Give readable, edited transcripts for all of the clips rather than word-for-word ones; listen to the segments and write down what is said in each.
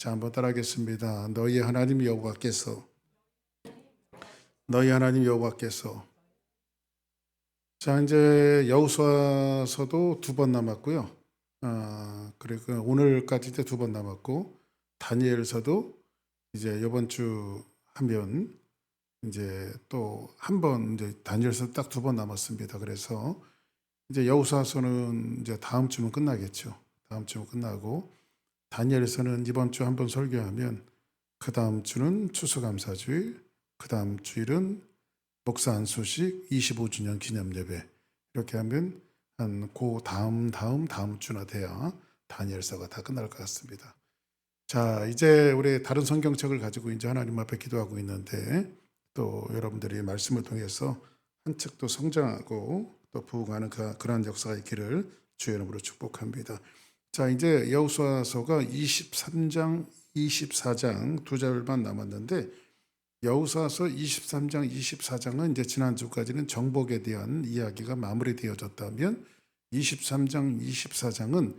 자, 한번 따라하겠습니다. 너희 하나님 여호와께서. 자, 이제 여호수아서도 2번 남았고요. 그리고 오늘까지 이제 2번 남았고, 다니엘서도 이제 이번 주 하면 이제 또 한 번, 이제 다니엘서 딱 2번 남았습니다. 그래서 이제 여호수아서는 이제 다음 주면 끝나겠죠. 다음 주면 끝나고, 다니엘서는 이번 주 한 번 설교하면 그 다음 주는 추수감사주일, 그 다음 주일은 목사 안수식 25주년 기념 예배, 이렇게 하면 한 그 다음 주나 돼야 다니엘서가 다 끝날 것 같습니다. 자, 이제 우리 다른 성경책을 가지고 이제 하나님 앞에 기도하고 있는데, 또 여러분들이 말씀을 통해서 한 책 또 성장하고 또 부흥하는 그러한 역사가 있기를 주의 이름으로 축복합니다. 자, 이제 여호수아서가 23장, 24장 2절만 남았는데, 여호수아서 23장, 24장은 이제 지난주까지는 정복에 대한 이야기가 마무리되어졌다면, 23장, 24장은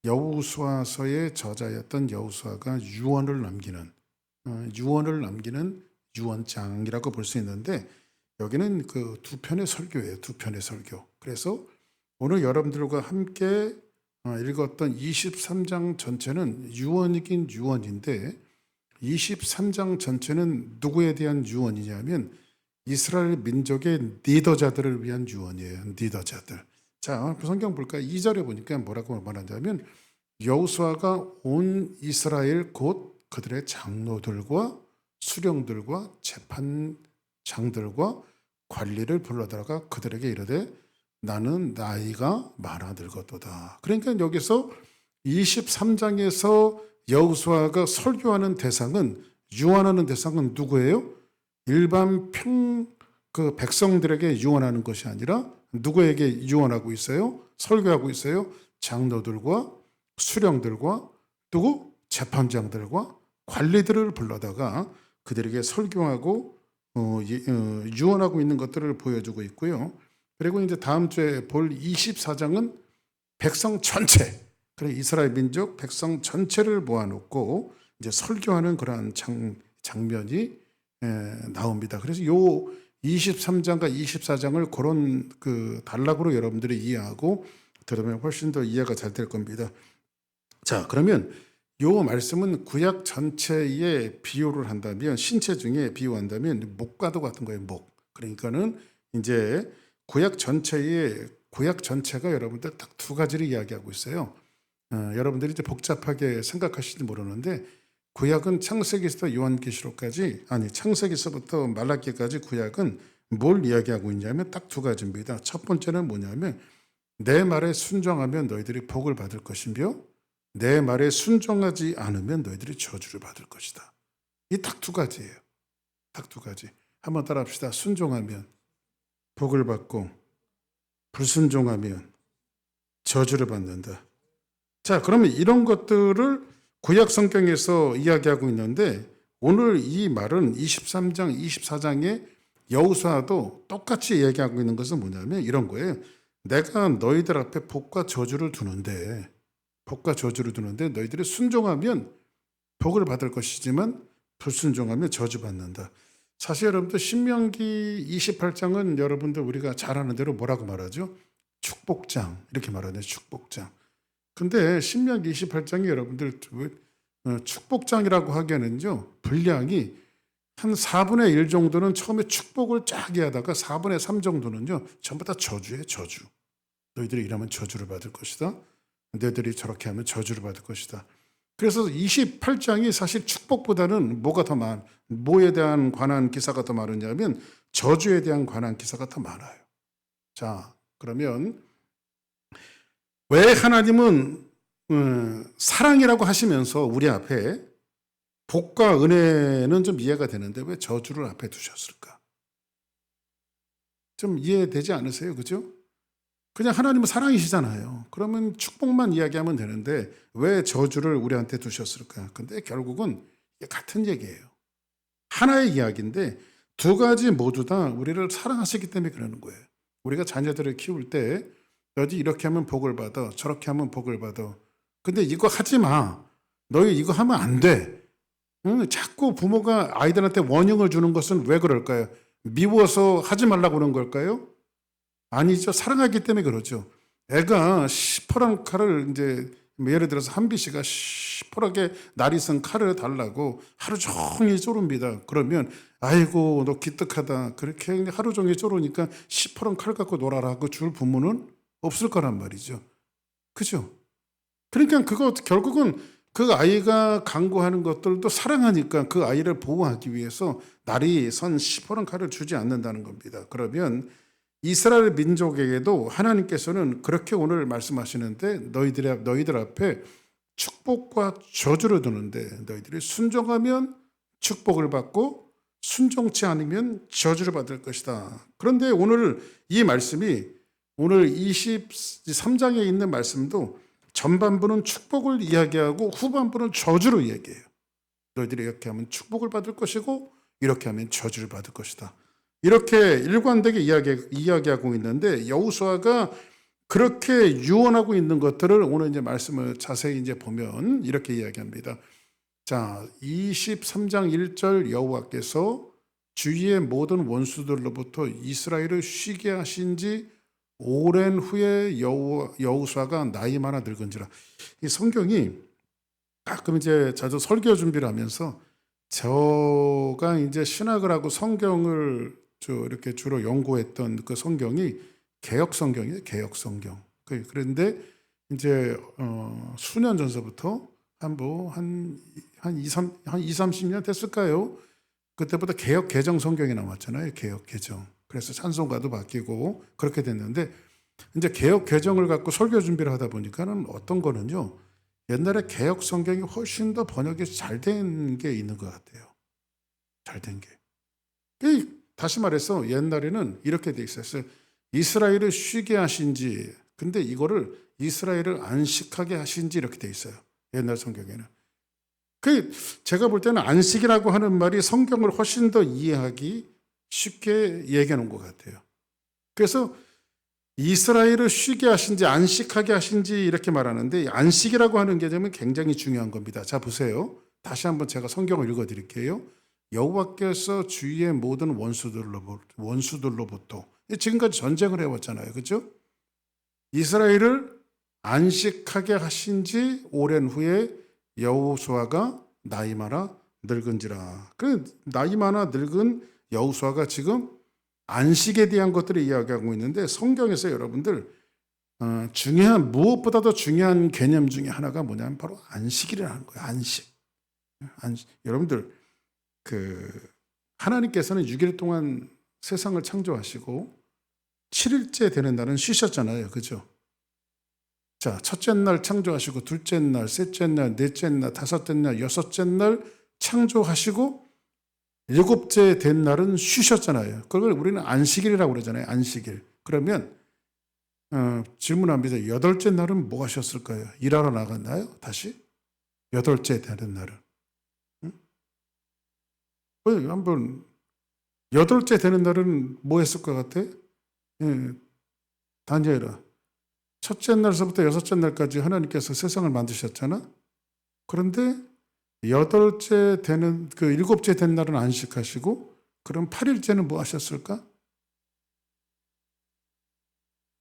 여호수아서의 저자였던 여호수아가 유언을 남기는 유언장이라고 볼 수 있는데, 여기는 그 2편의 설교예요. 2편의 설교. 그래서 오늘 여러분들과 함께 읽었던 23장 전체는 유언이긴 유언인데, 23장 전체는 누구에 대한 유언이냐면 이스라엘 민족의 리더자들을 위한 유언이에요. 리더자들. 자, 성경 볼까요? 2절에 보니까 뭐라고 말하냐면, 여호수아가 온 이스라엘 곧 그들의 장로들과 수령들과 재판장들과 관리를 불러다가 그들에게 이르되 나는 나이가 많아 늙었도다. 그러니까 여기서 23장에서 여호수아가 설교하는 대상은, 유언하는 대상은 누구예요? 일반 백성들에게 유언하는 것이 아니라 누구에게 유언하고 있어요? 설교하고 있어요? 장로들과 수령들과 누구? 재판장들과 관리들을 불러다가 그들에게 설교하고 유언하고 있는 것들을 보여주고 있고요. 그리고 이제 다음 주에 볼 24장은 백성 전체, 그래 이스라엘 민족 백성 전체를 모아놓고 이제 설교하는 그러한 장면이 나옵니다. 그래서 요 23장과 24장을 그런 단락으로 여러분들이 이해하고 들으면 훨씬 더 이해가 잘 될 겁니다. 자, 그러면 요 말씀은 구약 전체에 비유를 한다면, 신체 중에 비유한다면 목과도 같은 거예요. 목. 그러니까는 이제 구약 전체가 여러분들 딱 2가지를 이야기하고 있어요. 여러분들이 이제 복잡하게 생각하실지 모르는데, 구약은 창세기에서부터 요한계시록까지, 창세기에서부터 말라기까지 구약은 뭘 이야기하고 있냐면 딱 2가지입니다. 첫 번째는 뭐냐면, 내 말에 순종하면 너희들이 복을 받을 것이며 내 말에 순종하지 않으면 너희들이 저주를 받을 것이다. 이 딱 2가지예요. 딱 2가지. 한번 따라합시다. 순종하면 복을 받고 불순종하면 저주를 받는다. 자, 그러면 이런 것들을 구약 성경에서 이야기하고 있는데, 오늘 이 말은 23장, 24장에 여호수아도 똑같이 얘기하고 있는 것은 뭐냐면 이런 거예요. 내가 너희들 앞에 복과 저주를 두는데 너희들이 순종하면 복을 받을 것이지만 불순종하면 저주받는다. 사실 여러분들 신명기 28장은 여러분들 우리가 잘 아는 대로 뭐라고 말하죠? 축복장, 이렇게 말하네요. 축복장. 근데 신명기 28장이 여러분들 축복장이라고 하기에는요, 분량이 한 4분의 1 정도는 처음에 축복을 쫙 하다가 4분의 3 정도는요 전부 다 저주예요. 저주. 너희들이 이러면 저주를 받을 것이다. 너희들이 저렇게 하면 저주를 받을 것이다. 그래서 28장이 사실 축복보다는 뭐에 대한 관한 기사가 더 많으냐면 저주에 대한 관한 기사가 더 많아요. 자, 그러면 왜 하나님은 사랑이라고 하시면서 우리 앞에 복과 은혜는 좀 이해가 되는데 왜 저주를 앞에 두셨을까? 좀 이해되지 않으세요? 그죠? 그냥 하나님은 사랑이시잖아요. 그러면 축복만 이야기하면 되는데 왜 저주를 우리한테 두셨을까? 근데 결국은 같은 얘기예요. 하나의 이야기인데 2가지 모두 다 우리를 사랑하시기 때문에 그러는 거예요. 우리가 자녀들을 키울 때 너희 이렇게 하면 복을 받아, 저렇게 하면 복을 받아. 근데 이거 하지 마. 너희 이거 하면 안 돼. 응? 자꾸 부모가 아이들한테 원흉을 주는 것은 왜 그럴까요? 미워서 하지 말라고 그런 걸까요? 아니죠. 사랑하기 때문에 그러죠. 애가 시퍼런 칼을 이제 예를 들어서 한비 씨가 시퍼렇게 날이 쓴 칼을 달라고 하루 종일 쪼릅니다. 그러면 아이고 너 기특하다. 그렇게 하루 종일 쪼르니까 시퍼런 칼 갖고 놀아라고 줄 부모는 없을 거란 말이죠. 그죠? 그러니까 그거 결국은 그 아이가 강구하는 것들도 사랑하니까 그 아이를 보호하기 위해서 날이 선 시퍼런 칼을 주지 않는다는 겁니다. 그러면 이스라엘 민족에게도 하나님께서는 그렇게 오늘 말씀하시는데 너희들 앞에 축복과 저주를 두는데 너희들이 순종하면 축복을 받고 순종치 않으면 저주를 받을 것이다. 그런데 오늘 이 말씀이 오늘 23장에 있는 말씀도 전반부는 축복을 이야기하고 후반부는 저주를 이야기해요. 너희들이 이렇게 하면 축복을 받을 것이고 이렇게 하면 저주를 받을 것이다. 이렇게 일관되게 이야기하고 있는데 여호수아가 그렇게 유언하고 있는 것들을 오늘 이제 말씀을 자세히 이제 보면 이렇게 이야기합니다. 자, 23장 1절 여호와께서 주위의 모든 원수들로부터 이스라엘을 쉬게 하신 지 오랜 후에 여호수아가 나이 많아 늙은지라. 이 성경이 가끔 이제 자주 설교 준비를 하면서 제가 이제 신학을 하고 성경을 이렇게 주로 연구했던 그 성경이 개역 성경이에요. 개역 성경. 그런데 이제 수년 전서부터 한 2, 30년 됐을까요? 그때부터 개역 개정 성경이 나왔잖아요. 개역 개정. 그래서 찬송가도 바뀌고 그렇게 됐는데 이제 개역 개정을 갖고 설교 준비를 하다 보니까는 어떤 거는요. 옛날에 개역 성경이 훨씬 더 번역이 잘 된 게 있는 것 같아요. 잘 된 게. 다시 말해서 옛날에는 이렇게 돼 있었어요. 이스라엘을 쉬게 하신지, 근데 이거를 이스라엘을 안식하게 하신지 이렇게 돼 있어요. 옛날 성경에는. 제가 볼 때는 안식이라고 하는 말이 성경을 훨씬 더 이해하기 쉽게 얘기해 놓은 것 같아요. 그래서 이스라엘을 쉬게 하신지 안식하게 하신지 이렇게 말하는데 안식이라고 하는 개념은 굉장히 중요한 겁니다. 자 보세요. 다시 한번 제가 성경을 읽어드릴게요. 여호와께서 주위의 모든 원수들로부터 지금까지 전쟁을 해왔잖아요. 그렇죠? 이스라엘을 안식하게 하신 지 오랜 후에 여호수아가 나이 많아 늙은지라. 그 나이 많아 늙은 여호수아가 지금 안식에 대한 것들을 이야기하고 있는데 성경에서 여러분들 중요한 무엇보다도 중요한 개념 중에 하나가 뭐냐면 바로 안식이라는 거예요. 안식. 여러분들 하나님께서는 6일 동안 세상을 창조하시고 7일째 되는 날은 쉬셨잖아요. 그죠? 자, 첫째 날 창조하시고 둘째 날, 셋째 날, 넷째 날, 다섯째 날, 여섯째 날 창조하시고 일곱째 된 날은 쉬셨잖아요. 그걸 우리는 안식일이라고 그러잖아요. 안식일. 그러면 질문합니다. 여덟째 날은 뭐 하셨을까요? 일하러 나갔나요? 다시? 여덟째 되는 날은. 한번 여덟째 되는 날은 뭐 했을 것 같아? 다니엘아. 첫째 날서부터 여섯째 날까지 하나님께서 세상을 만드셨잖아. 그런데 여덟째 되는 일곱째 된 날은 안식하시고 그럼 8일째는 뭐 하셨을까?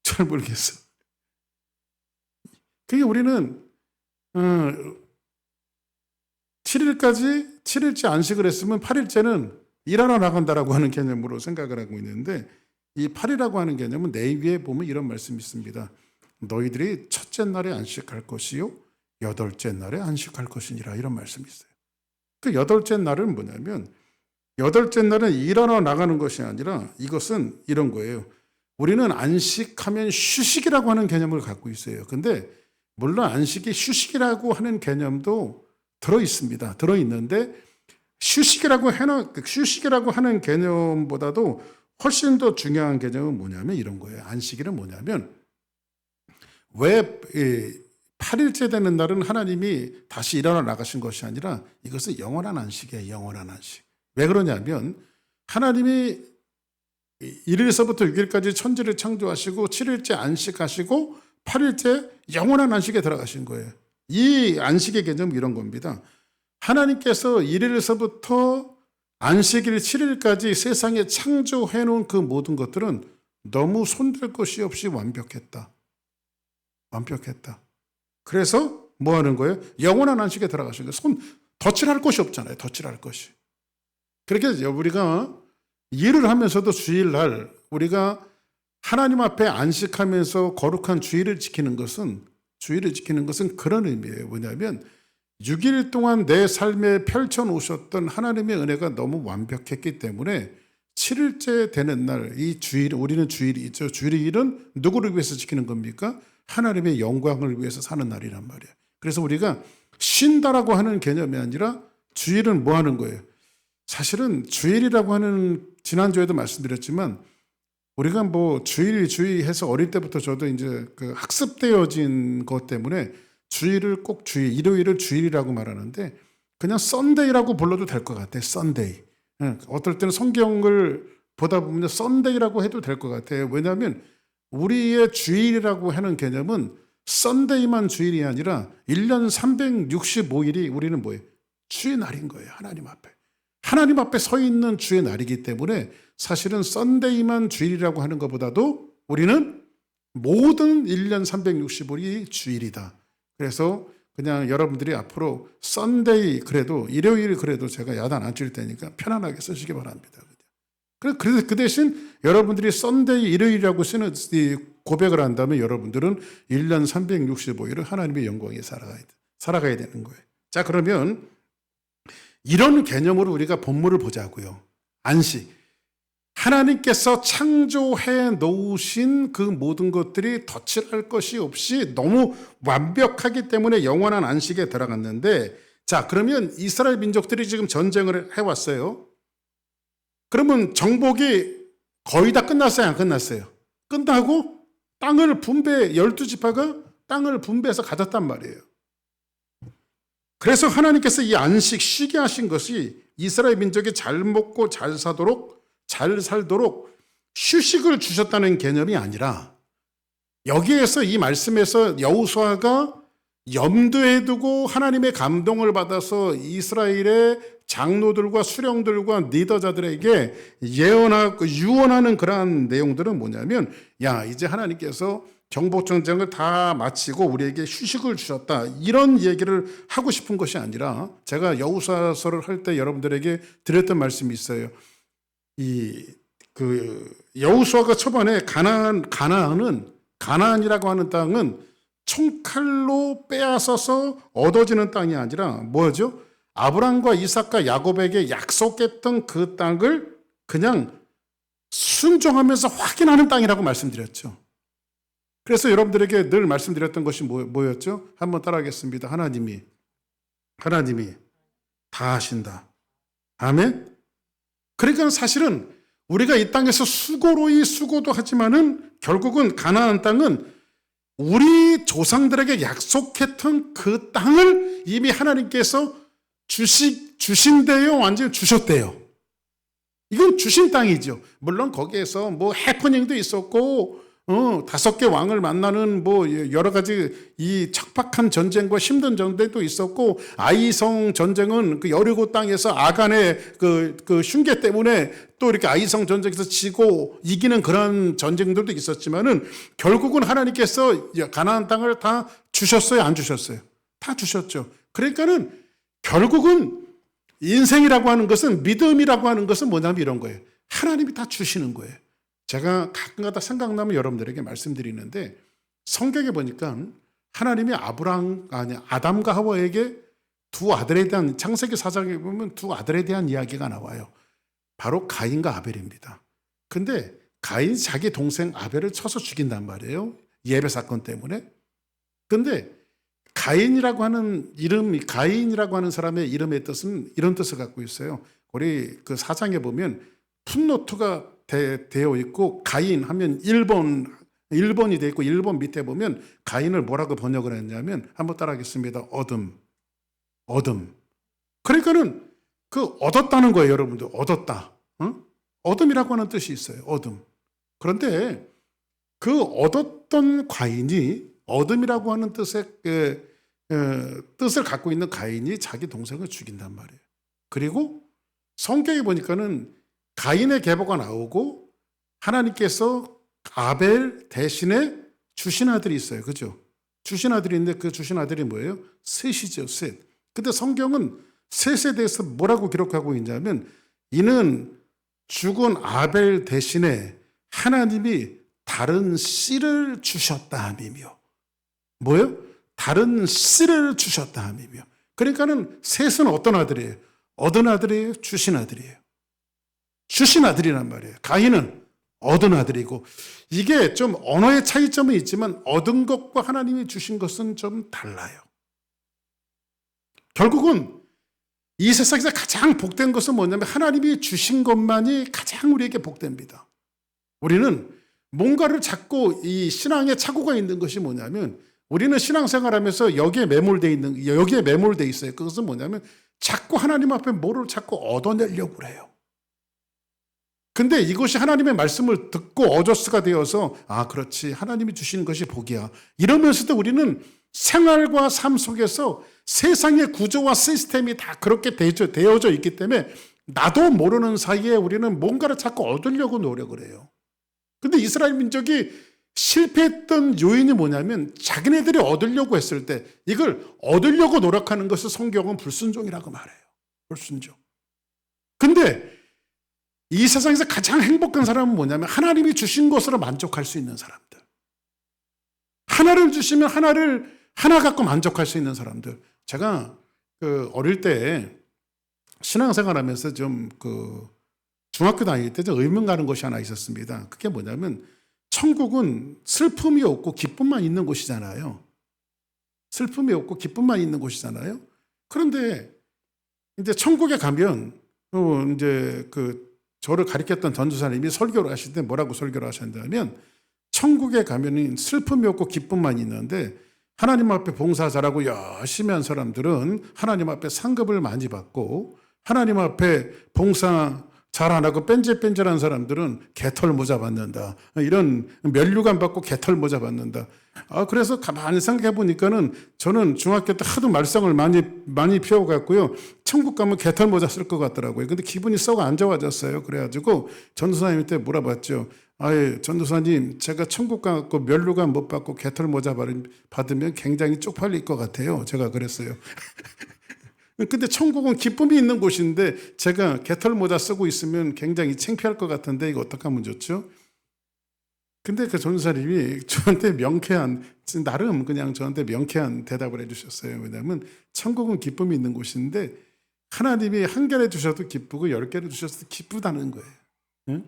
잘 모르겠어. 그게 우리는 7일째 안식을 했으면 8일째는 일하러 나간다라고 하는 개념으로 생각을 하고 있는데 이 8이라고 하는 개념은 레위기에 보면 이런 말씀이 있습니다. 너희들이 첫째 날에 안식할 것이요 여덟째 날에 안식할 것이니라 이런 말씀이 있어요. 그 여덟째 날은 뭐냐면 여덟째 날은 일하러 나가는 것이 아니라 이것은 이런 거예요. 우리는 안식하면 휴식이라고 하는 개념을 갖고 있어요. 근데 물론 안식이 휴식이라고 하는 개념도 들어있습니다. 들어있는데 휴식이라고 하는 개념보다도 훨씬 더 중요한 개념은 뭐냐면 이런 거예요. 안식일은 뭐냐면 왜 8일째 되는 날은 하나님이 다시 일하러 나가신 것이 아니라 이것은 영원한 안식이에요. 영원한 안식. 왜 그러냐면 하나님이 1일서부터 6일까지 천지를 창조하시고 7일째 안식하시고 8일째 영원한 안식에 들어가신 거예요. 이 안식의 개념은 이런 겁니다. 하나님께서 1일에서부터 안식일 7일까지 세상에 창조해 놓은 그 모든 것들은 너무 손댈 것이 없이 완벽했다. 완벽했다. 그래서 뭐 하는 거예요? 영원한 안식에 들어가신 거예요. 덧칠할 것이 없잖아요. 덧칠할 것이. 그렇게 우리가 일을 하면서도 주일날 우리가 하나님 앞에 안식하면서 거룩한 주일을 지키는 것은 그런 의미예요. 뭐냐면 6일 동안 내 삶에 펼쳐놓으셨던 하나님의 은혜가 너무 완벽했기 때문에 7일째 되는 날, 이 주일, 우리는 주일이 있죠. 주일은 누구를 위해서 지키는 겁니까? 하나님의 영광을 위해서 사는 날이란 말이에요. 그래서 우리가 쉰다라고 하는 개념이 아니라 주일은 뭐 하는 거예요? 사실은 주일이라고 하는, 지난주에도 말씀드렸지만 우리가 뭐 주일해서 어릴 때부터 저도 이제 그 학습되어진 것 때문에 주일을 꼭 일요일을 주일이라고 말하는데 그냥 썬데이라고 불러도 될 것 같아요. 썬데이. 어떨 때는 성경을 보다 보면 썬데이라고 해도 될 것 같아요. 왜냐하면 우리의 주일이라고 하는 개념은 썬데이만 주일이 아니라 1년 365일이 우리는 뭐예요? 주의 날인 거예요. 하나님 앞에. 하나님 앞에 서 있는 주의 날이기 때문에 사실은 썬데이만 주일이라고 하는 것보다도 우리는 모든 1년 365일이 주일이다. 그래서 그냥 여러분들이 앞으로 썬데이 그래도 일요일 그래도 제가 야단 안 칠 테니까 편안하게 쓰시기 바랍니다. 그래서 그 대신 여러분들이 썬데이 일요일이라고 쓰는 이 고백을 한다면 여러분들은 1년 365일을 하나님의 영광에 살아가야 되는 거예요. 자, 그러면 이런 개념으로 우리가 본문을 보자고요. 안식. 하나님께서 창조해 놓으신 그 모든 것들이 덧칠할 것이 없이 너무 완벽하기 때문에 영원한 안식에 들어갔는데, 자, 그러면 이스라엘 민족들이 지금 전쟁을 해왔어요. 그러면 정복이 거의 다 끝났어요? 안 끝났어요? 끝나고 땅을 12지파가 땅을 분배해서 가졌단 말이에요. 그래서 하나님께서 이 안식 쉬게 하신 것이 이스라엘 민족이 잘 먹고 잘 살도록 휴식을 주셨다는 개념이 아니라, 여기에서 이 말씀에서 여호수아가 염두에 두고 하나님의 감동을 받아서 이스라엘의 장로들과 수령들과 리더자들에게 유언하는 그러한 내용들은 뭐냐면, 야, 이제 하나님께서 정복전쟁을 다 마치고 우리에게 휴식을 주셨다, 이런 얘기를 하고 싶은 것이 아니라, 제가 여호수아서를 할 때 여러분들에게 드렸던 말씀이 있어요. 여호수아가 초반에 가나안이라고 하는 땅은 총칼로 빼앗아서 얻어지는 땅이 아니라 뭐죠? 아브람과 이삭과 야곱에게 약속했던 그 땅을 그냥 순종하면서 확인하는 땅이라고 말씀드렸죠. 그래서 여러분들에게 늘 말씀드렸던 것이 뭐였죠? 한번 따라하겠습니다. 하나님이 다 하신다. 아멘? 그러니까 사실은 우리가 이 땅에서 수고도 하지만은 결국은 가나안 땅은 우리 조상들에게 약속했던 그 땅을 이미 하나님께서 주신대요? 완전히 주셨대요. 이건 주신 땅이죠. 물론 거기에서 뭐 해프닝도 있었고, 5개 왕을 만나는 뭐 여러 가지 이 척박한 전쟁과 힘든 전쟁도 있었고, 아이성 전쟁은 그 여리고 땅에서 아간의 그 흉계 때문에 또 이렇게 아이성 전쟁에서 지고 이기는 그런 전쟁들도 있었지만은 결국은 하나님께서 가나안 땅을 다 주셨어요, 안 주셨어요? 다 주셨죠. 그러니까는 결국은 인생이라고 하는 것은, 믿음이라고 하는 것은 뭐냐면 이런 거예요. 하나님이 다 주시는 거예요. 제가 가끔가다 생각나면 여러분들에게 말씀드리는데, 성경에 보니까 하나님이 아담과 하와에게 두 아들에 대한, 창세기 4장에 보면 두 아들에 대한 이야기가 나와요. 바로 가인과 아벨입니다. 근데 가인이 자기 동생 아벨을 쳐서 죽인단 말이에요. 예배 사건 때문에. 근데 가인이라고 하는 사람의 이름의 뜻은 이런 뜻을 갖고 있어요. 우리 그 4장에 보면 풋노트가 되어 있고, 가인 하면 1번이 되어 있고, 1번 밑에 보면 가인을 뭐라고 번역을 했냐면, 한번 따라하겠습니다. 어둠. 그러니까는 그 얻었다는 거예요, 여러분들. 얻었다. 어둠이라고 하는 뜻이 있어요. 어둠. 그런데 그 얻었던 가인이 어둠이라고 하는 뜻의 뜻을 갖고 있는 가인이 자기 동생을 죽인단 말이에요. 그리고 성경에 보니까는 가인의 계보가 나오고 하나님께서 아벨 대신에 주신 아들이 있어요. 그죠? 주신 아들이 있는데 그 주신 아들이 뭐예요? 셋이죠, 셋. 근데 성경은 셋에 대해서 뭐라고 기록하고 있냐면 이는 죽은 아벨 대신에 하나님이 다른 씨를 주셨다 함이며 뭐예요? 다른 씨를 주셨다 함이며 그러니까는 셋은 어떤 아들이에요? 얻은 아들이에요? 주신 아들이에요? 주신 아들이란 말이에요. 가인은 얻은 아들이고 이게 좀 언어의 차이점은 있지만 얻은 것과 하나님이 주신 것은 좀 달라요. 결국은 이 세상에서 가장 복된 것은 뭐냐면 하나님이 주신 것만이 가장 우리에게 복됩니다. 우리는 뭔가를 찾고 이 신앙에 착오가 있는 것이 뭐냐면 우리는 신앙생활하면서 여기에 매몰돼 있어요. 그것은 뭐냐면 자꾸 하나님 앞에 뭐를 자꾸 얻어내려고 해요. 근데 이것이 하나님의 말씀을 듣고 어저스가 되어서 그렇지 하나님이 주시는 것이 복이야 이러면서도 우리는 생활과 삶 속에서 세상의 구조와 시스템이 다 그렇게 되어져 있기 때문에 나도 모르는 사이에 우리는 뭔가를 자꾸 얻으려고 노력을 해요. 근데 이스라엘 민족이 실패했던 요인이 뭐냐면 자기네들이 얻으려고 했을 때 이걸 얻으려고 노력하는 것을 성경은 불순종이라고 말해요. 불순종. 근데 이 세상에서 가장 행복한 사람은 뭐냐면 하나님이 주신 것으로 만족할 수 있는 사람들. 하나를 주시면 하나 갖고 만족할 수 있는 사람들. 제가 어릴 때 신앙생활 하면서 좀 중학교 다닐 때 좀 의문 가는 곳이 하나 있었습니다. 그게 뭐냐면 천국은 슬픔이 없고 기쁨만 있는 곳이잖아요. 슬픔이 없고 기쁨만 있는 곳이잖아요. 그런데 이제 천국에 가면 이제 저를 가르쳤던 전도사님이 설교를 하실 때 뭐라고 설교를 하셨냐면 천국에 가면 슬픔이 없고 기쁨만 있는데 하나님 앞에 봉사 잘하고 열심히 한 사람들은 하나님 앞에 상급을 많이 받고 하나님 앞에 봉사 잘 안 하고 뺀질뺀질한 사람들은 개털 모자 받는다. 이런 면류관 받고 개털 모자 받는다. 그래서 가만히 생각해 보니까는 저는 중학교 때 하도 말썽을 많이 피워갖고요. 천국 가면 개털 모자 쓸 것 같더라고요. 근데 기분이 썩 안 좋아졌어요. 그래가지고 전도사님한테 물어봤죠. 전도사님, 제가 천국 가갖고 면류관 못 받고 개털 모자 받으면 굉장히 쪽팔릴 것 같아요. 제가 그랬어요. 근데 천국은 기쁨이 있는 곳인데 제가 개털 모자 쓰고 있으면 굉장히 창피할 것 같은데 이거 어떡하면 좋죠? 근데 그 전도사님이 저한테 나름 그냥 저한테 명쾌한 대답을 해주셨어요. 왜냐하면 천국은 기쁨이 있는 곳인데 하나님이 한 개를 주셔도 기쁘고 10개를 주셔도 기쁘다는 거예요. 응?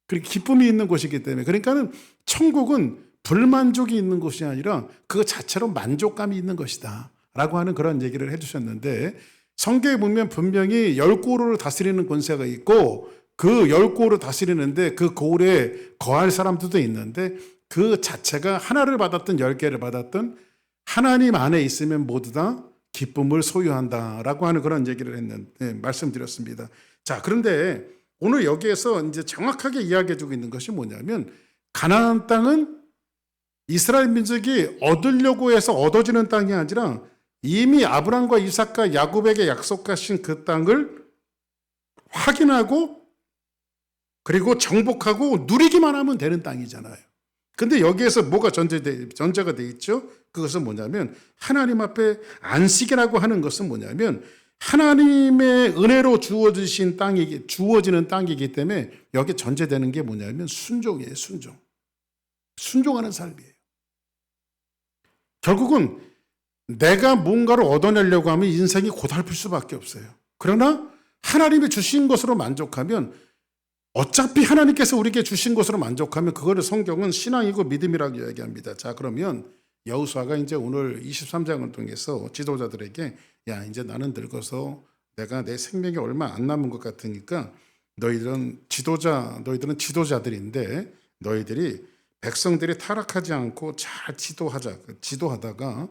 그리고 기쁨이 있는 곳이기 때문에 그러니까는 천국은 불만족이 있는 곳이 아니라 그 자체로 만족감이 있는 것이다 라고 하는 그런 얘기를 해주셨는데 성경에 보면 분명히 10고을을 다스리는 권세가 있고 그 10고을을 다스리는데 그 고을에 거할 사람들도 있는데 그 자체가 하나를 받았든 10개를 받았든 하나님 안에 있으면 모두 다 기쁨을 소유한다라고 하는 그런 얘기를 말씀드렸습니다. 자, 그런데 오늘 여기에서 이제 정확하게 이야기해주고 있는 것이 뭐냐면 가나안 땅은 이스라엘 민족이 얻으려고 해서 얻어지는 땅이 아니라 이미 아브람과 이삭과 야곱에게 약속하신 그 땅을 확인하고 그리고 정복하고 누리기만 하면 되는 땅이잖아요. 근데 여기에서 뭐가 전제가 돼 있죠? 그것은 뭐냐면 하나님 앞에 안식이라고 하는 것은 뭐냐면 하나님의 은혜로 주어지는 땅이기 때문에 여기 전제되는 게 뭐냐면 순종이에요. 순종하는 삶이에요. 결국은 내가 뭔가를 얻어내려고 하면 인생이 고달플 수밖에 없어요. 그러나 하나님이 주신 것으로 만족하면 어차피 하나님께서 우리에게 주신 것으로 만족하면 그거를 성경은 신앙이고 믿음이라고 이야기합니다. 자, 그러면 여호수아가 이제 오늘 23장을 통해서 지도자들에게 이제 나는 늙어서 내가 내 생명이 얼마 안 남은 것 같으니까 너희들은 지도자들인데 너희들이 백성들이 타락하지 않고 잘 지도하다가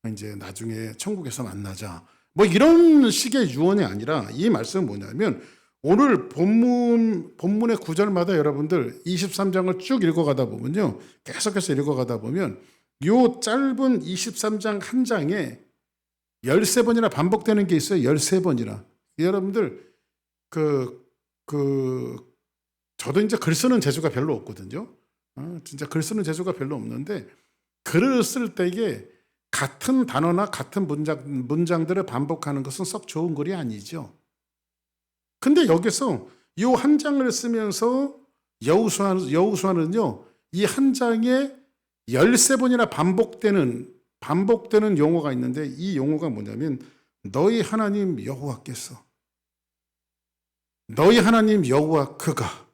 이제 나중에 천국에서 만나자. 뭐 이런 식의 유언이 아니라 이 말씀은 뭐냐면 오늘 본문의 구절마다 여러분들 23장을 쭉 읽어가다 보면요. 계속해서 읽어가다 보면 요 짧은 23장 한 장에 13번이나 반복되는 게 있어요. 13번이나. 여러분들 저도 이제 글 쓰는 재주가 별로 없거든요. 진짜 글 쓰는 재주가 별로 없는데 글을 쓸 때에 같은 단어나 같은 문장들을 반복하는 것은 썩 좋은 글이 아니죠. 근데 여기서 이 한 장을 쓰면서 여호수아는요, 이 한 장에 13번이나 반복되는 용어가 있는데 이 용어가 뭐냐면 너희 하나님 여호와께서, 너희 하나님 여호와 그가,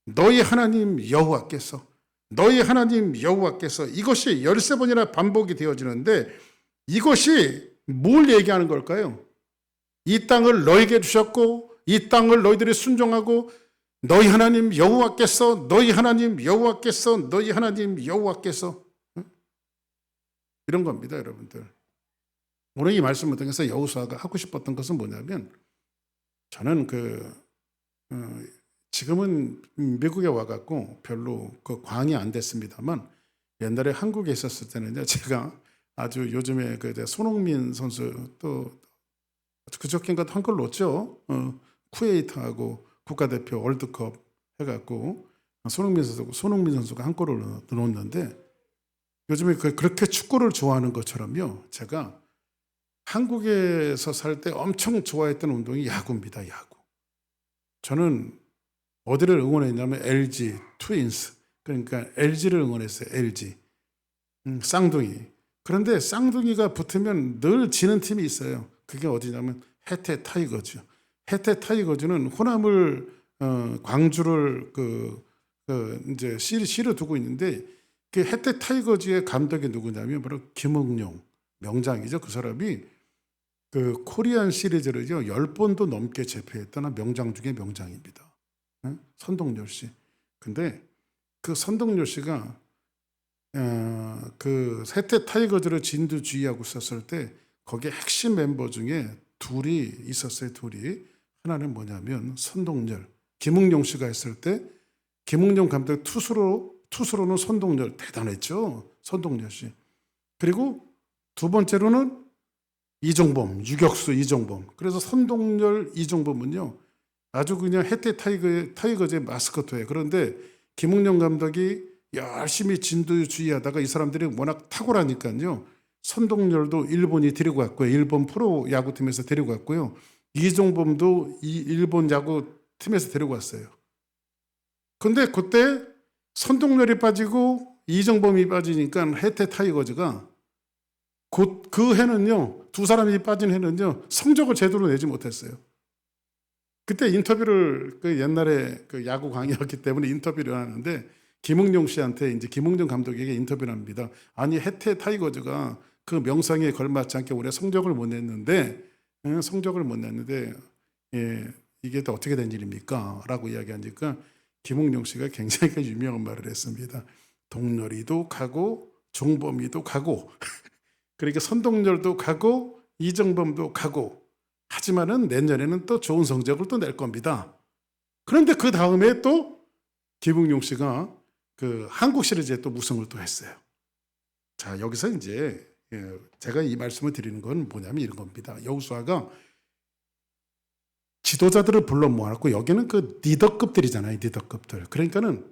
너희 하나님 여호와께서, 너희 하나님 여호와께서, 이것이 13번이나 반복이 되어지는데 이것이 뭘 얘기하는 걸까요? 이 땅을 너에게 주셨고 이 땅을 너희들이 순종하고 너희 하나님 여호와께서, 너희 하나님 여호와께서, 너희 하나님 여호와께서, 이런 겁니다, 여러분들. 오늘 이 말씀을 통해서 여호수아가 하고 싶었던 것은 뭐냐면, 저는 지금은 미국에 와갖고 별로 광이 안 됐습니다만 옛날에 한국에 있었을 때는요, 제가 아주 요즘에 손흥민 선수 또 그저께인가 한 골 넣었죠. 쿠웨이트하고 국가대표 월드컵 해갖고 손흥민 선수가 한 골을 넣었는데, 요즘에 그렇게 축구를 좋아하는 것처럼요, 제가 한국에서 살 때 엄청 좋아했던 운동이 야구입니다. 야구. 저는 어디를 응원했냐면 LG 트윈스, 그러니까 LG를 응원했어요. LG 쌍둥이. 그런데 쌍둥이가 붙으면 늘 지는 팀이 있어요. 그게 어디냐면 해태 타이거즈. 해태 타이거즈는 호남을 광주를 이제 시를 두고 있는데, 그 해태 타이거즈의 감독이 누구냐면 바로 김응용, 명장이죠. 그 사람이 그 코리안 시리즈를요 10번도 넘게 제패했던 명장 중에 명장입니다. 선동열 씨. 근데 그 선동열 씨가 그 해태 타이거즈를 진두지휘하고 있었을 때 거기에 핵심 멤버 중에 둘이 있었어요. 둘이. 하나는 뭐냐면 선동열, 김응용 씨가 했을 때 김응용 감독 투수로는 선동열 대단했죠. 선동열 씨. 그리고 두 번째로는 이종범, 유격수 이종범. 그래서 선동열, 이종범은요 아주 그냥 해태 타이거즈의 마스코트예요. 그런데 김응용 감독이 열심히 진두지휘하다가 이 사람들이 워낙 탁월하니까요, 선동열도 일본이 데리고 갔고요. 일본 프로 야구팀에서 데리고 갔고요. 이종범도 일본 야구팀에서 데리고 왔어요. 근데 그때 선동열이 빠지고 이종범이 빠지니까 해태 타이거즈가 그 해는요, 두 사람이 빠진 해는요 성적을 제대로 내지 못했어요. 그때 인터뷰를 옛날에 야구 강의였기 때문에 인터뷰를 하는데 김응용 씨한테 이제 김응용 감독에게 인터뷰를 합니다. 아니 해태 타이거즈가 그 명성에 걸맞지 않게 올해 성적을 못 냈는데 이게 또 어떻게 된 일입니까? 라고 이야기하니까 김응용 씨가 굉장히 유명한 말을 했습니다. 동열이도 가고 종범이도 가고 그러니까 선동열도 가고 이정범도 가고, 하지만은 내년에는 또 좋은 성적을 또 낼 겁니다. 그런데 그 다음에 또 김응용 씨가 그 한국 시리즈에 또 우승을 또 했어요. 자, 여기서 이제 제가 이 말씀을 드리는 건 뭐냐면 이런 겁니다. 여호수아가 지도자들을 불러 모아놨고, 여기는 그 리더급들이잖아요. 리더급들. 그러니까는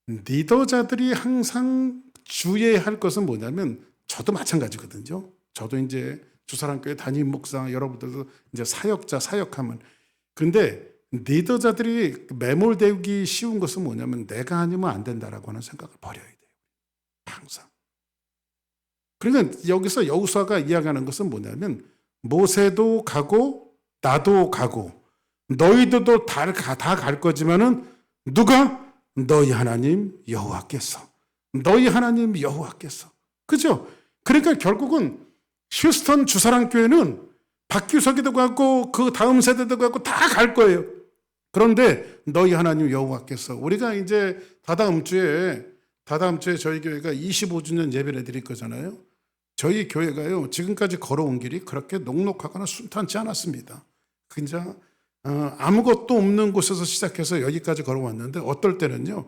리더자들이 항상 주의해야 할 것은 뭐냐면, 저도 마찬가지거든요. 저도 이제 주사랑교회 담임 목사, 여러분들도 이제 사역하면. 근데 리더자들이 매몰되기 쉬운 것은 뭐냐면 내가 아니면 안 된다라고 하는 생각을 버려야 돼요. 항상. 그러니까 여기서 여호수아가 이야기하는 것은 뭐냐면, 모세도 가고 나도 가고 너희들도 다 갈 거지만은 누가? 너희 하나님 여호와께서. 너희 하나님 여호와께서. 그죠? 그러니까 결국은 휴스턴 주사랑교회는 박규석이도 가고 그 다음 세대도 가고 다 갈 거예요. 그런데 너희 하나님 여호와께서, 우리가 이제 다다음 주에 저희 교회가 25주년 예배를 드릴 거잖아요. 저희 교회가요 지금까지 걸어온 길이 그렇게 녹록하거나 순탄치 않았습니다. 그냥 아무것도 없는 곳에서 시작해서 여기까지 걸어왔는데, 어떨 때는요,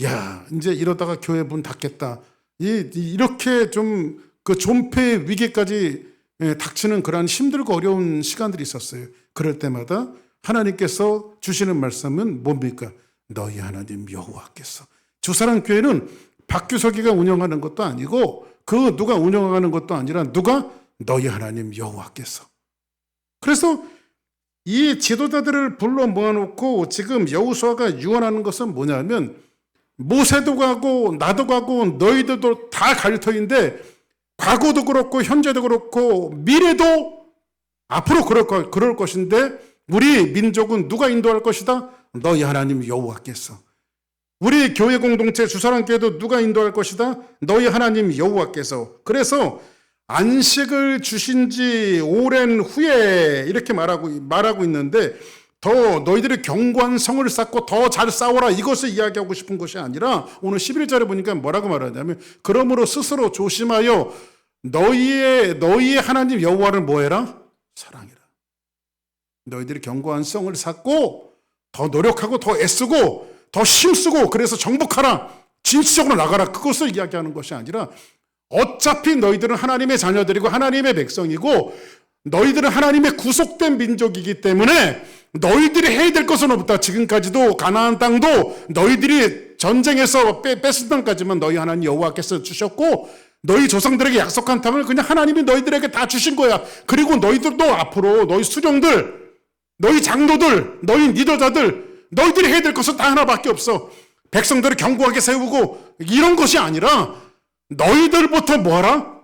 야 이제 이러다가 교회 문 닫겠다, 이렇게 좀 그 존폐의 위기까지 닥치는 그러한 힘들고 어려운 시간들이 있었어요. 그럴 때마다 하나님께서 주시는 말씀은 뭡니까? 너희 하나님 여호와께서. 주사랑교회는 박규석이가 운영하는 것도 아니고 그 누가 운영하는 것도 아니라 누가? 너희 하나님 여호와께서. 그래서 이 지도자들을 불러 모아놓고 지금 여호수아가 유언하는 것은 뭐냐면 모세도 가고 나도 가고 너희들도 다 갈 터인데 과거도 그렇고 현재도 그렇고 미래도 앞으로 그럴 것인데 우리 민족은 누가 인도할 것이다? 너희 하나님 여호와께서. 우리 교회 공동체 주사랑교회도 누가 인도할 것이다? 너희 하나님 여호와께서. 그래서 안식을 주신 지 오랜 후에 이렇게 말하고 있는데 더 너희들이 견고한 성을 쌓고 더 잘 싸워라 이것을 이야기하고 싶은 것이 아니라 오늘 11절에 보니까 뭐라고 말하냐면 그러므로 스스로 조심하여 너희의 하나님 여호와를 뭐해라? 사랑해라. 너희들이 견고한 성을 쌓고 더 노력하고 더 애쓰고 더 힘쓰고 그래서 정복하라. 진취적으로 나가라. 그것을 이야기하는 것이 아니라 어차피 너희들은 하나님의 자녀들이고 하나님의 백성이고 너희들은 하나님의 구속된 민족이기 때문에 너희들이 해야 될 것은 없다. 지금까지도 가나안 땅도 너희들이 전쟁에서 뺏은 땅까지만 너희 하나님 여호와께서 주셨고 너희 조상들에게 약속한 땅을 그냥 하나님이 너희들에게 다 주신 거야. 그리고 너희들도 앞으로 너희 수령들, 너희 장로들, 너희 리더자들 너희들이 해야 될 것은 다 하나밖에 없어. 백성들을 견고하게 세우고 이런 것이 아니라 너희들부터 뭐하라?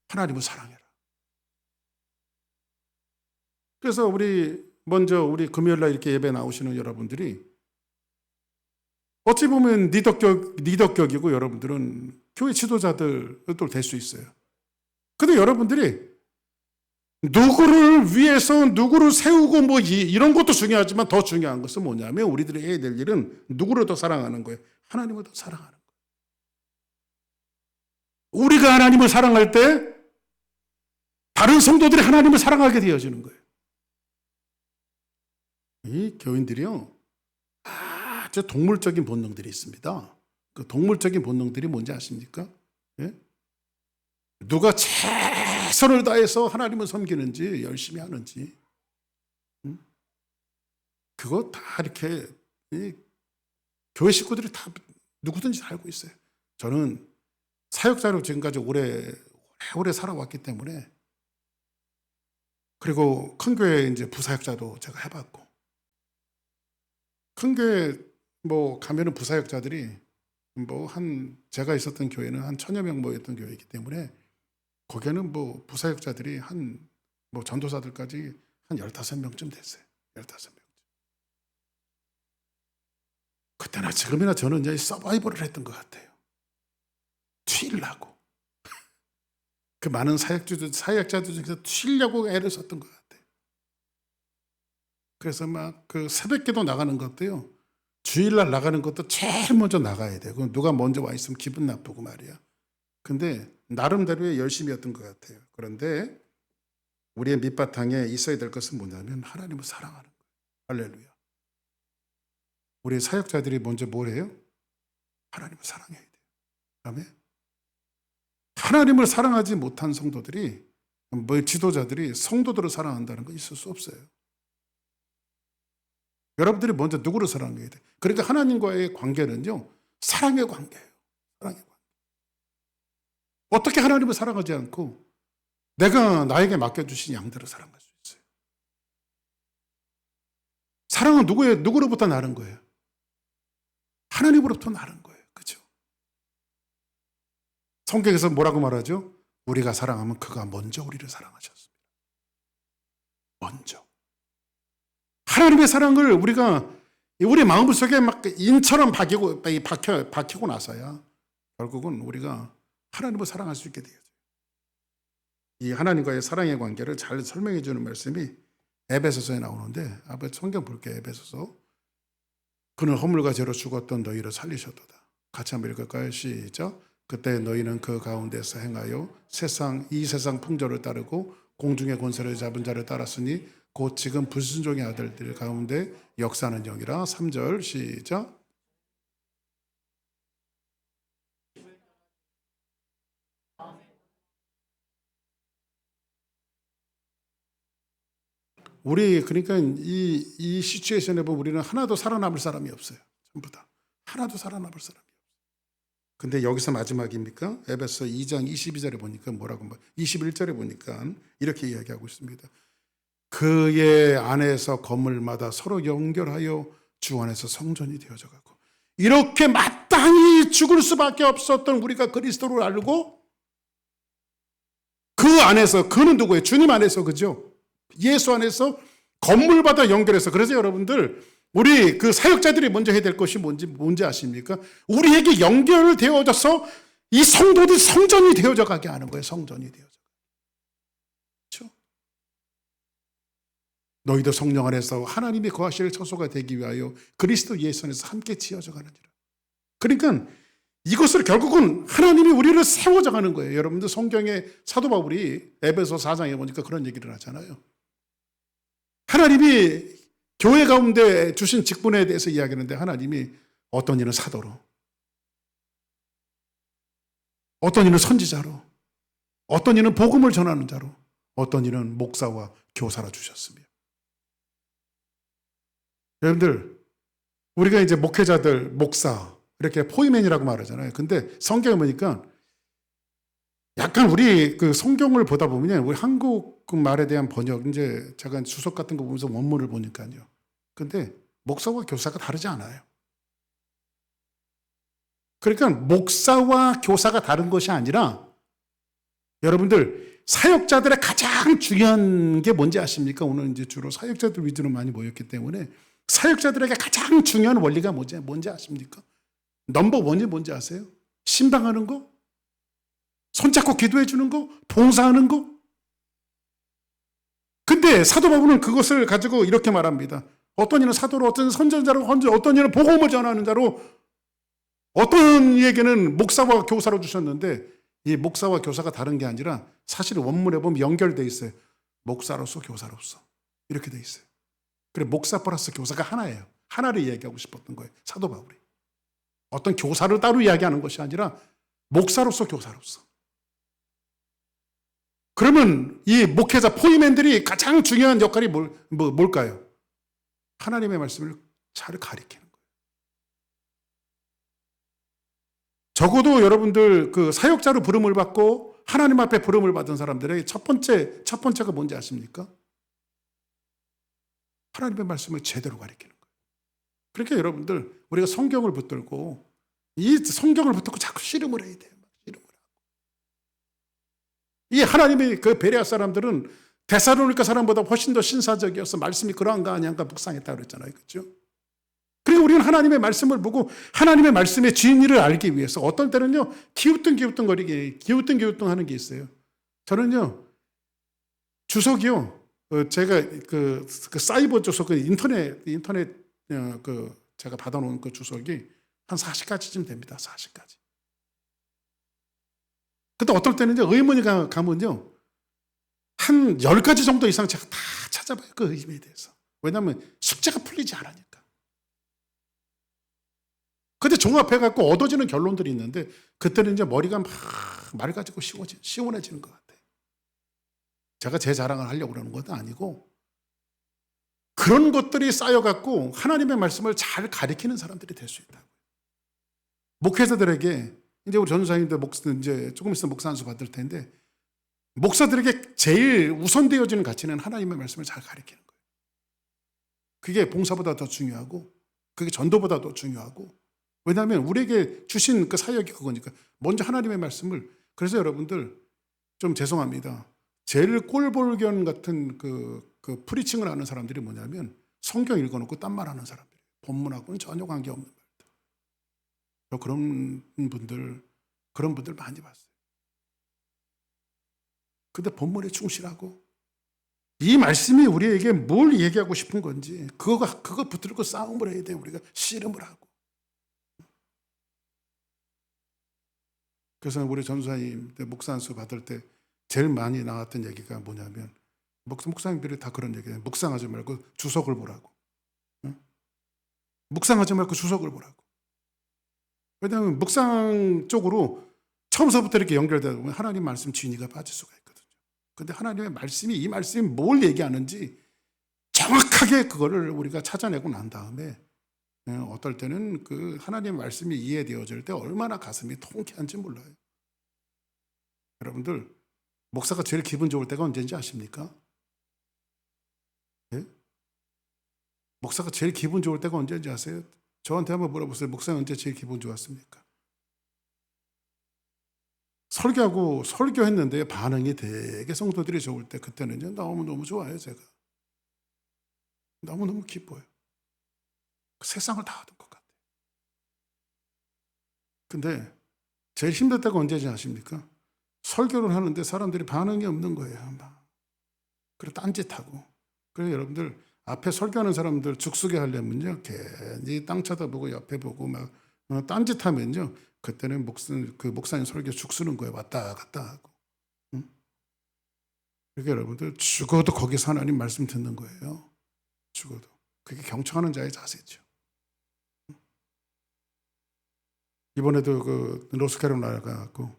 하나님을 사랑해라. 그래서 먼저 우리 금요일날 이렇게 예배 나오시는 여러분들이 어찌 보면 리더격이고 여러분들은 교회 지도자들도 될 수 있어요. 근데 여러분들이 누구를 위해서 누구를 세우고 뭐 이런 것도 중요하지만 더 중요한 것은 뭐냐면 우리들이 해야 될 일은 누구를 더 사랑하는 거예요. 하나님을 더 사랑하는 거예요. 우리가 하나님을 사랑할 때 다른 성도들이 하나님을 사랑하게 되어지는 거예요. 이 교인들이요, 아주 동물적인 본능들이 있습니다. 그 동물적인 본능들이 뭔지 아십니까? 예? 누가 최선을 다해서 하나님을 섬기는지 열심히 하는지 그거 다 이렇게 교회 식구들이 다 누구든지 다 알고 있어요. 저는 사역자로 지금까지 오래 살아왔기 때문에 그리고 큰 교회 이제 부사역자도 제가 해봤고 큰 교회 뭐 가면은 부사역자들이 제가 있었던 교회는 한 1000여 명 모였던 교회이기 때문에 거기에는 뭐 부사역자들이 전도사들까지 한 15명쯤 됐어요. 15명. 그때나 지금이나 저는 이제 서바이벌을 했던 것 같아요. 튀려고. 그 많은 사역자들 중에서 튀려고 애를 썼던 것 같아요. 그래서 막 그 새벽기도 나가는 것도요. 주일날 나가는 것도 제일 먼저 나가야 돼요. 누가 먼저 와 있으면 기분 나쁘고 말이야. 근데 나름대로의 열심이었던 것 같아요. 그런데 우리의 밑바탕에 있어야 될 것은 뭐냐면 하나님을 사랑하는 거예요. 할렐루야. 우리 사역자들이 먼저 뭘 해요? 하나님을 사랑해야 돼요. 그다음에 하나님을 사랑하지 못한 성도들이 지도자들이 성도들을 사랑한다는 건 있을 수 없어요. 여러분들이 먼저 누구를 사랑해야 돼? 그러니까 하나님과의 관계는요, 사랑의 관계예요. 사랑의 관계. 어떻게 하나님을 사랑하지 않고 내가 나에게 맡겨주신 양들을 사랑할 수 있어요? 사랑은 누구로부터 나는 거예요? 하나님으로부터 나는 거예요. 그렇죠? 성경에서 뭐라고 말하죠? 우리가 사랑하면 그가 먼저 우리를 사랑하셨습니다. 먼저. 하나님의 사랑을 우리가 우리 마음 속에 막 인처럼 박히고 나서야 결국은 우리가 하나님을 사랑할 수 있게 되죠. 이 하나님과의 사랑의 관계를 잘 설명해 주는 말씀이 에베소서에 나오는데 성경 볼게요. 에베소서. 그는 허물과 죄로 죽었던 너희를 살리셨도다. 같이 한번 읽을까요? 시작. 그때 너희는 그 가운데서 행하여 이 세상 풍조를 따르고 공중의 권세를 잡은 자를 따랐으니 곧 지금 불순종의 아들들 가운데 역사하는 영이라. 3절 시작. 우리 그러니까 이 시츄에이션에 보면 우리는 하나도 살아남을 사람이 없어요. 전부 다 하나도 살아남을 사람이 없어요. 근데 여기서 마지막입니까? 에베소 2장 22절에 보니까 뭐라고 21절에 보니까 이렇게 이야기하고 있습니다. 그의 안에서 건물마다 서로 연결하여 주 안에서 성전이 되어져 가고, 이렇게 마땅히 죽을 수밖에 없었던 우리가 그리스도를 알고 그 안에서, 그는 누구예요? 주님 안에서, 그죠? 예수 안에서 건물마다 연결해서. 그래서 여러분들, 우리 그 사역자들이 먼저 해야 될 것이 뭔지 아십니까? 우리에게 연결되어져서 이 성도들이 성전이 되어져 가게 하는 거예요. 성전이 되어져. 그렇죠? 너희도 성령 안에서 하나님이 거하실 처소가 되기 위하여 그리스도 예수 안에서 함께 지어져 가느니라. 그러니까 이것을 결국은 하나님이 우리를 세워져 가는 거예요. 여러분들 성경에 사도 바울이 에베소 4장에 보니까 그런 얘기를 하잖아요. 하나님이 교회 가운데 주신 직분에 대해서 이야기하는데, 하나님이 어떤 이는 사도로, 어떤 이는 선지자로, 어떤 이는 복음을 전하는 자로, 어떤 이는 목사와 교사로 주셨으며. 여러분들, 우리가 이제 목회자들, 목사 이렇게 포이맨이라고 말하잖아요. 근데 성경에 보니까 약간 우리 그 성경을 보다 보면 우리 한국 말에 대한 번역, 이제 제가 주석 같은 거 보면서 원문을 보니까요. 근데 목사와 교사가 다르지 않아요. 그러니까 목사와 교사가 다른 것이 아니라, 여러분들 사역자들의 가장 중요한 게 뭔지 아십니까? 오늘 이제 주로 사역자들 위주로 많이 모였기 때문에 사역자들에게 가장 중요한 원리가 뭔지 아십니까? 넘버 원이 뭔지 아세요? 신방하는 거? 손잡고 기도해 주는 거? 봉사하는 거? 근데 사도 바울은 그것을 가지고 이렇게 말합니다. 어떤 이는 사도로, 어떤 이는 선전자로, 어떤 이는 복음을 전하는 자로, 어떤 이에게는 목사와 교사로 주셨는데, 이 목사와 교사가 다른 게 아니라 사실 원문에 보면 연결되어 있어요. 목사로서 교사로서 이렇게 되어 있어요. 그래, 목사 플러스 교사가 하나예요. 하나를 이야기하고 싶었던 거예요, 사도 바울이. 어떤 교사를 따로 이야기하는 것이 아니라 목사로서 교사로서. 그러면 이 목회자 포이맨들이 가장 중요한 역할이 뭘까요? 하나님의 말씀을 잘 가리키는 거예요. 적어도 여러분들 그 사역자로 부름을 받고 하나님 앞에 부름을 받은 사람들의 첫 번째가 뭔지 아십니까? 하나님의 말씀을 제대로 가리키는 거예요. 그러니까 여러분들, 우리가 성경을 붙들고, 이 성경을 붙들고 자꾸 씨름을 해야 돼요. 씨름을 하고. 이 하나님의 그 베레아 사람들은 데살로니가 사람보다 훨씬 더 신사적이어서 말씀이 그러한가 아니한가 묵상했다 그랬잖아요. 그렇죠? 그리고 우리는 하나님의 말씀을 보고 하나님의 말씀의 진리를 알기 위해서 어떤 때는요, 기우뚱기우뚱 하는 게 있어요. 저는요, 주석이요, 제가 그 사이버 주석, 인터넷 제가 받아놓은 그 주석이 한 40가지쯤 됩니다. 40가지. 근데 어떨 때는요, 의문이 가면요, 한 10가지 정도 이상 제가 다 찾아봐요. 그 의미에 대해서. 왜냐하면 숙제가 풀리지 않으니까. 근데 종합해갖고 얻어지는 결론들이 있는데, 그때는 이제 머리가 막 맑아지고 시원해지는 것 같아요. 제가 제 자랑을 하려고 그러는 것도 아니고, 그런 것들이 쌓여갖고 하나님의 말씀을 잘 가리키는 사람들이 될 수 있다고. 목회자들에게, 이제 우리 전도사님들 이제 조금 있으면 목사 안수 받을 텐데, 목사들에게 제일 우선되어지는 가치는 하나님의 말씀을 잘 가리키는 거예요. 그게 봉사보다 더 중요하고, 그게 전도보다 더 중요하고. 왜냐하면 우리에게 주신 그 사역이 그거니까. 먼저 하나님의 말씀을. 그래서 여러분들 좀 죄송합니다. 제일 꼴볼견 같은 그 프리칭을 하는 사람들이 뭐냐면, 성경 읽어놓고 딴 말 하는 사람들이에요. 본문하고는 전혀 관계없는 말들. 그런 분들 많이 봤어요. 근데 본문에 충실하고, 이 말씀이 우리에게 뭘 얘기하고 싶은 건지 그거 붙들고 싸움을 해야 돼요. 우리가 씨름을 하고. 그래서 우리 전도사님 목사 안수 받을 때 제일 많이 나왔던 얘기가 뭐냐면, 목사님들이 다 그런 얘기해요. 묵상하지 말고 주석을 보라고. 응? 묵상하지 말고 주석을 보라고. 왜냐하면 묵상 쪽으로 처음서부터 이렇게 연결되다 보면 하나님 말씀 진리가 빠질 수가 있거든요. 근데 하나님의 말씀이, 이 말씀이 뭘 얘기하는지 정확하게 그거를 우리가 찾아내고 난 다음에 어떨 때는 그 하나님의 말씀이 이해되어질 때 얼마나 가슴이 통쾌한지 몰라요. 여러분들, 목사가 제일 기분 좋을 때가 언제인지 아십니까? 예? 목사가 제일 기분 좋을 때가 언제인지 아세요? 저한테 한번 물어보세요. 목사는 언제 제일 기분 좋았습니까? 설교했는데 반응이 되게 성도들이 좋을 때, 그때는 너무너무 좋아요. 제가 너무너무 기뻐요. 세상을 다 얻은 것 같아요. 근데 제일 힘들 때가 언제인지 아십니까? 설교를 하는데 사람들이 반응이 없는 거예요. 그래 딴짓하고. 그래서 여러분들, 앞에 설교하는 사람들 죽쓰게 하려면요, 괜히 땅 쳐다보고 옆에 보고 막 딴짓하면요, 그때는 그 목사님 설교 죽쓰는 거예요. 왔다 갔다 하고. 응? 그러니까 여러분들, 죽어도 거기서 하나님 말씀 듣는 거예요. 죽어도. 그게 경청하는 자의 자세죠. 이번에도 그 노스캐롤라이나 가고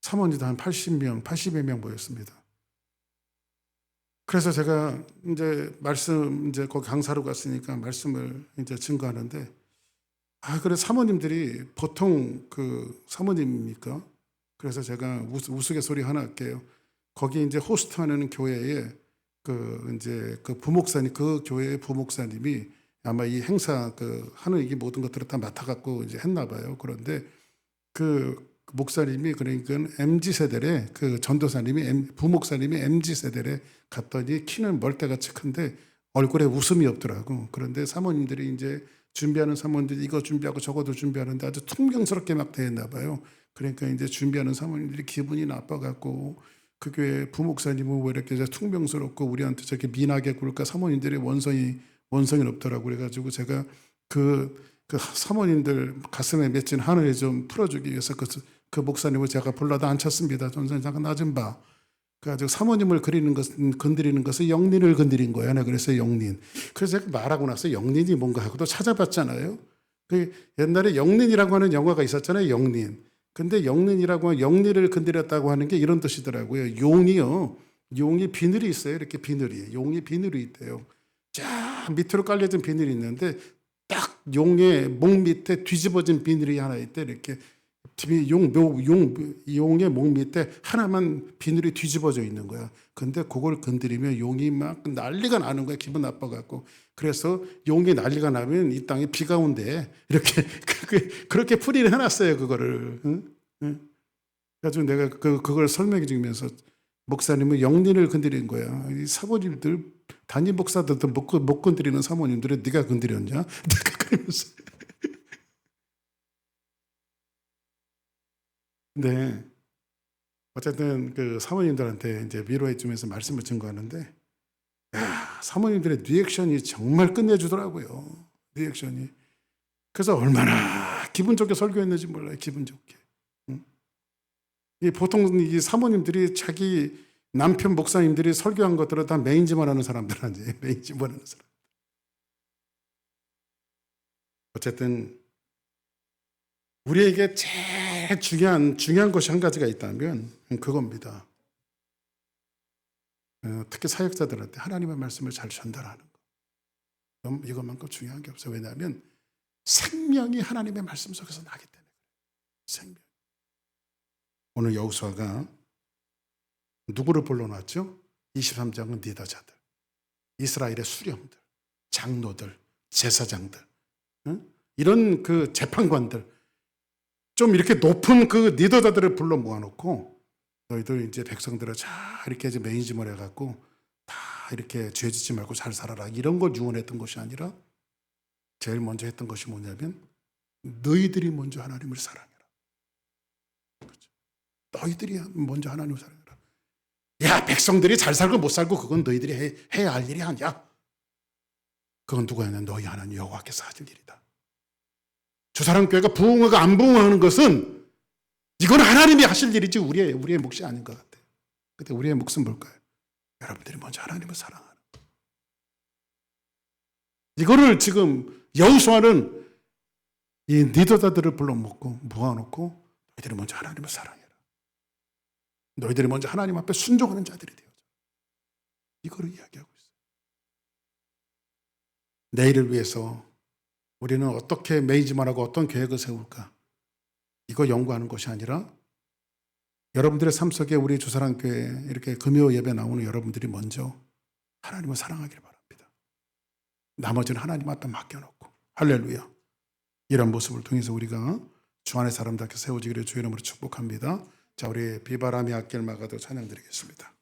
사모님도 한 80명, 80여 명 모였습니다. 그래서 제가 이제 거기 강사로 갔으니까 말씀을 이제 증거하는데, 그래 사모님들이 보통 그 사모님입니까? 그래서 제가 우스갯소리 하나 할게요. 거기 이제 호스트하는 교회에 그 부목사님, 그 교회의 부목사님이 아마 이 행사 하는 이 모든 것들을 다 맡아갖고 이제 했나 봐요. 그런데 그 목사님이, 그러니까 MZ 세대래, 그 전도사님이 부목사님이 MZ 세대래 갔더니 키는 멀대같이 큰데 얼굴에 웃음이 없더라고. 그런데 사모님들이 이제 준비하는 사모님들이 이거 준비하고 저것도 준비하는데 아주 퉁명스럽게 막 대했나 봐요. 그러니까 이제 준비하는 사모님들이 기분이 나빠갖고, 그 교회 부목사님은 왜 이렇게 퉁명스럽고 우리한테 저렇게 미나게 굴까, 사모님들이 원성이 없더라고. 그래가지고 제가 그 사모님들 가슴에 맺힌 하늘을 좀 풀어주기 위해서 그 목사님을 제가 불러다 앉혔습니다. 전사님 잠깐 나 좀 봐. 그래가지고 사모님을 건드리는 것은 영린을 건드린 거야. 나 그래서 영린. 그래서 제가 말하고 나서 영린이 뭔가 하고 또 찾아봤잖아요. 그 옛날에 영린이라고 하는 영화가 있었잖아요. 영린. 근데 영린이라고 하면 영린을 건드렸다고 하는 게 이런 뜻이더라고요. 용이 비늘이 있어요. 이렇게 비늘이. 용이 비늘이 있대요. 쫙 밑으로 깔려진 비늘이 있는데 딱 용의 목 밑에 뒤집어진 비늘이 하나 있대. 이렇게 용의 목 밑에 하나만 비늘이 뒤집어져 있는 거야. 근데 그걸 건드리면 용이 막 난리가 나는 거야. 기분 나빠갖고. 그래서 용이 난리가 나면 이 땅에 비가 온대. 이렇게 그렇게 풀이를 해놨어요. 그거를. 응? 그래가지고 내가 그걸 설명해 주면서, 목사님은 영린을 건드린 거야. 이 사모님들, 담임 목사들도 못 건드리는 사모님들을 네가 건드렸냐? 그러면서. 근데 어쨌든 그 사모님들한테 이제 위로해 주면서 말씀을 증거하는데, 사모님들의 리액션이 정말 끝내주더라고요. 리액션이. 그래서 얼마나 기분 좋게 설교했는지 몰라요. 기분 좋게. 보통 이 사모님들이 자기 남편 목사님들이 설교한 것들을 다 메인지만 하는 사람들 아니에요. 메인지만 하는 사람. 어쨌든 우리에게 제일 중요한 것이 한 가지가 있다면 그겁니다. 특히 사역자들한테 하나님의 말씀을 잘 전달하는 것. 이것만큼 중요한 게 없어요. 왜냐하면 생명이 하나님의 말씀 속에서 나기 때문에. 생명. 오늘 여호수아가 누구를 불러놨죠? 23장은 리더자들, 이스라엘의 수령들, 장로들, 제사장들, 이런 그 재판관들, 좀 이렇게 높은 그 리더자들을 불러 모아놓고, 너희들 이제 백성들을 잘 이렇게 이제 매니지먼트 해갖고 다 이렇게 죄짓지 말고 잘 살아라, 이런 걸 유언했던 것이 아니라 제일 먼저 했던 것이 뭐냐면, 너희들이 먼저 하나님을 사랑해라. 그렇죠? 너희들이 먼저 하나님을 사랑해라. 야, 백성들이 잘 살고 못 살고 그건 너희들이 해야 할 일이 아니야. 그건 누가 했냐? 너희 하나님 여호와께서 하실 일이다. 주사랑교회가 부흥하고 안 부흥하는 것은 이건 하나님이 하실 일이지 우리의 몫이 아닌 것 같아요. 근데 우리의 몫은 뭘까요? 여러분들이 먼저 하나님을 사랑하는 것. 이거를 지금 여호수아는 이 리더자들을 불러 모아놓고 너희들이 먼저 하나님을 사랑해라. 너희들이 먼저 하나님 앞에 순종하는 자들이 되어줘. 이거를 이야기하고 있어요. 내일을 위해서 우리는 어떻게 매니지먼트하고 어떤 계획을 세울까? 이거 연구하는 것이 아니라 여러분들의 삶 속에 우리 주사랑교회 이렇게 금요 예배 나오는 여러분들이 먼저 하나님을 사랑하기를 바랍니다. 나머지는 하나님 앞에 맡겨놓고 할렐루야. 이런 모습을 통해서 우리가 주 안의 사람답게 세워지기를 주의 이름으로 축복합니다. 자, 우리 비바람이 아낄 마가도 찬양 드리겠습니다.